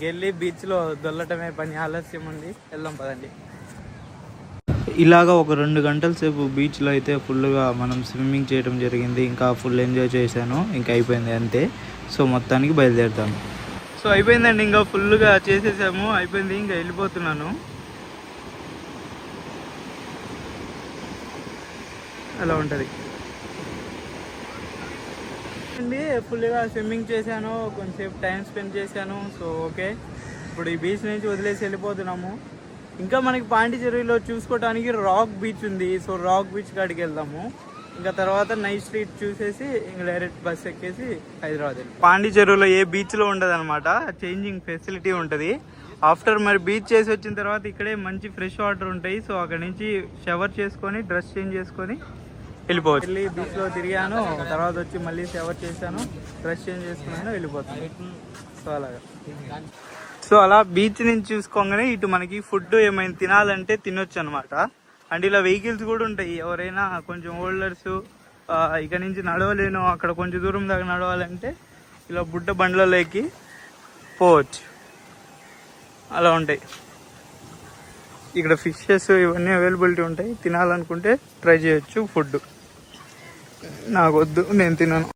వెళ్ళి బీచ్ లో దొల్లటమే పని, ఆలస్యం ఉంది, వెళ్దాం పదండి. ఇలాగా ఒక 2 గంటల సేపు బీచ్లో అయితే ఫుల్గా మనం స్విమ్మింగ్ చేయడం జరిగింది. ఇంకా ఫుల్ ఎంజాయ్ చేశాను. ఇంకా అయిపోయింది అంతే. సో మొత్తానికి బయలుదేరుతాను. సో అయిపోయిందండి, ఇంకా ఫుల్గా చేసేసాము, అయిపోయింది, ఇంకా వెళ్ళిపోతున్నాను. అలా ఉంటుంది అండి. ఫుల్గా స్విమ్మింగ్ చేశాను, కొంచెంసేపు టైం స్పెండ్ చేశాను. సో ఓకే, ఇప్పుడు ఈ బీచ్ నుంచి వదిలేసి వెళ్ళిపోతున్నాము. ఇంకా మనకి పాండిచేరిలో చూసుకోవడానికి రాక్ బీచ్ ఉంది. సో రాక్ బీచ్ కాడికి వెళ్దాము. ఇంకా తర్వాత నైట్ స్ట్రీట్ చూసేసి ఇంకా డైరెక్ట్ బస్ ఎక్కేసి హైదరాబాద్ వెళ్ళి. పాండిచేరిలో ఏ బీచ్లో ఉండదు అనమాట, చేంజింగ్ ఫెసిలిటీ ఉంటుంది. ఆఫ్టర్ మరి బీచ్ చేసి వచ్చిన తర్వాత ఇక్కడే మంచి ఫ్రెష్ వాటర్ ఉంటాయి. సో అక్కడ నుంచి షవర్ చేసుకొని డ్రెస్ చేంజ్ చేసుకొని వెళ్ళిపోవచ్చు. వెళ్ళి బీచ్లో తిరిగాను, తర్వాత వచ్చి మళ్ళీ షవర్ చేశాను, డ్రెస్ చేంజ్ చేసుకున్నాను, వెళ్ళిపోతాను. సో అలాగా. సో అలా బీచ్ నుంచి చూసుకోగానే ఇటు మనకి ఫుడ్ ఏమైనా తినాలంటే తినొచ్చు అనమాట. అండ్ ఇలా వెహికల్స్ కూడా ఉంటాయి. ఎవరైనా కొంచెం ఓల్డర్స్ ఇక్కడ నుంచి నడవలేను, అక్కడ కొంచెం దూరం దాకా నడవాలంటే ఇలా బుడ్డ బండ్లలో ఎక్కి పోవచ్చు. అలా ఉంటాయి ఇక్కడ. ఫిషెస్ ఇవన్నీ అవైలబిలిటీ ఉంటాయి. తినాలనుకుంటే ట్రై చేయొచ్చు ఫుడ్. నాకు వద్దు, నేను తినను.